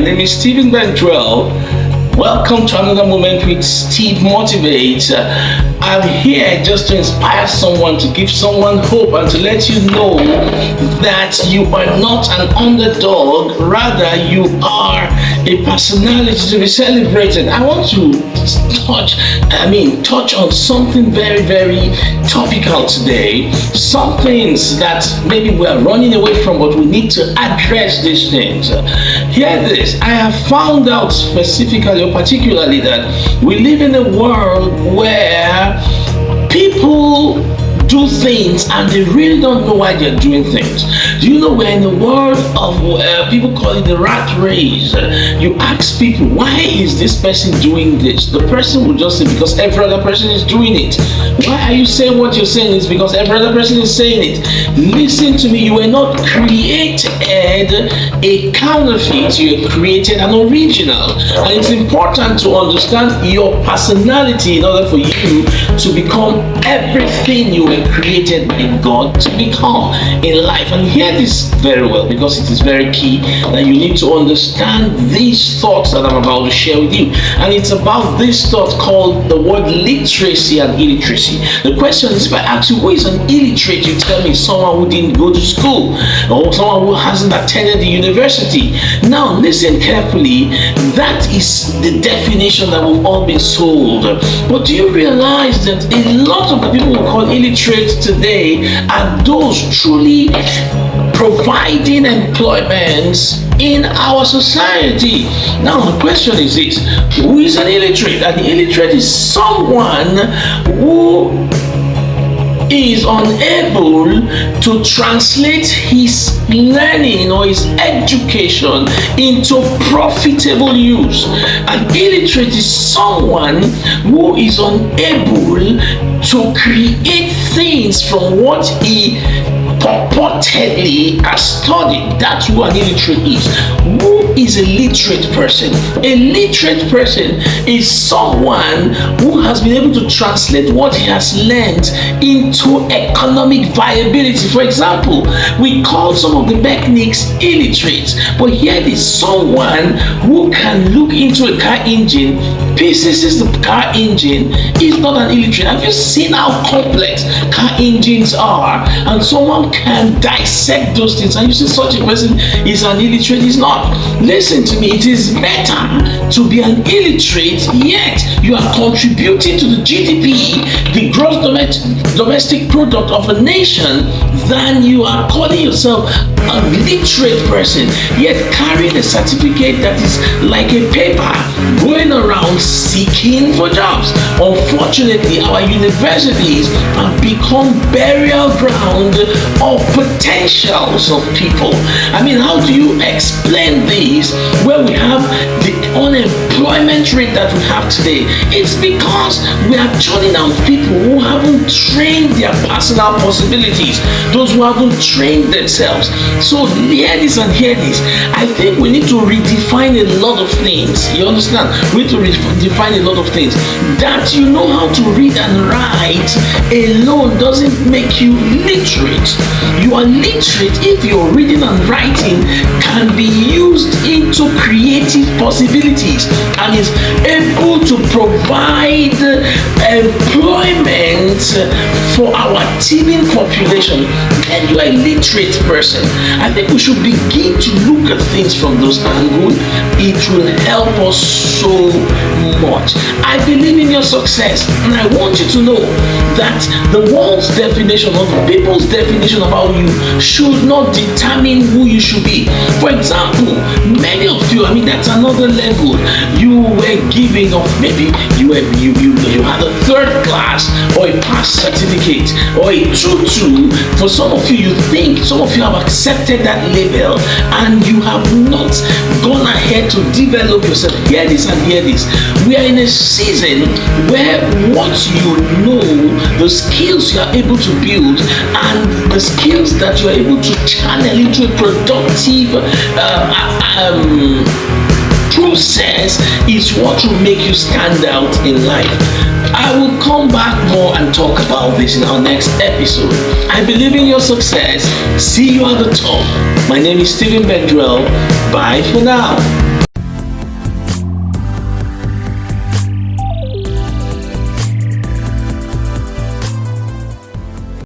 name is Stephen Benjuel. Welcome to another moment with Steve Motivate. I'm here just to inspire someone, to give someone hope, and to let you know that you are not an underdog, rather you are a personality to be celebrated. I want to touch on something very, very topical today. Some things that maybe we are running away from, but we need to address these things. Hear this. I have found out specifically or particularly that we live in a world where people do things and they really don't know why they're doing things. Do you know we're in a world of people call it the rat race? You ask people, why is this person doing this? The person will just say, because every other person is doing it. Why are you saying what you're saying? It's because every other person is saying it. Listen to me, you were not created a counterfeit, you were created an original. And it's important to understand your personality in order for you to become everything you were created by God to become in life. And hear this very well, because it is very key that you need to understand these thoughts that I'm about to share with you. And it's about this thought called the word literacy and illiteracy. The question is, if I ask you who is an illiterate, you tell me someone who didn't go to school or someone who hasn't attended the university. Now listen carefully, that is the definition that we've all been sold. But do you realize that a lot of the people we call illiterate today are those truly providing employment in our society? Now the question is this: who is an illiterate? And the illiterate is someone who is unable to translate his learning or his education into profitable use. An illiterate is someone who is unable to create things from what he purportedly has studied. That's who an illiterate is. Who is a literate person? A literate person is someone who has been able to translate what he has learned into economic viability. For example, we call some of the mechanics illiterate, but here is someone who can look into a car engine, pieces the car engine, is not an illiterate. Have you seen how complex car engines are? And someone can dissect those things, and you say such a person is an illiterate. Is not. Listen to me, it is better to be an illiterate, yet you are contributing to the GDP, the gross domestic product of a nation, than you are calling yourself a literate person, yet carrying a certificate that is like a paper, going around seeking for jobs. Unfortunately, our universities have become burial ground of potentials of people. I mean, how do you explain this where we have the unemployment rate that we have today? It's because we are churning out people who haven't trained their personal possibilities, those who haven't trained themselves. So hear this and hear this. I think we need to redefine a lot of things. You understand? We need to redefine a lot of things. That you know how to read and write alone doesn't make you literate. You are literate if your reading and writing can be used into creative possibilities and is able to provide employment for our teeming population. And you are a literate person. I think we should begin to look at things from those angles. It will help us so much. I believe in your success, and I want you to know that the world's definition or the people's definition about you should not determine who you should be. For example, many of you, that's another level. You were giving of maybe you had a third class or a pass certificate or a 2-2. For some of you, you think some of you have accepted that label and you have not gone ahead to develop yourself. Hear this and hear this. We are in a season where what you know, the skills you are able to build and the skills that you are able to channel into a productive process is what will make you stand out in life. I will come back more and talk about this in our next episode. I believe in your success. See you at the top. My name is Stephen Benjuel. Bye for now.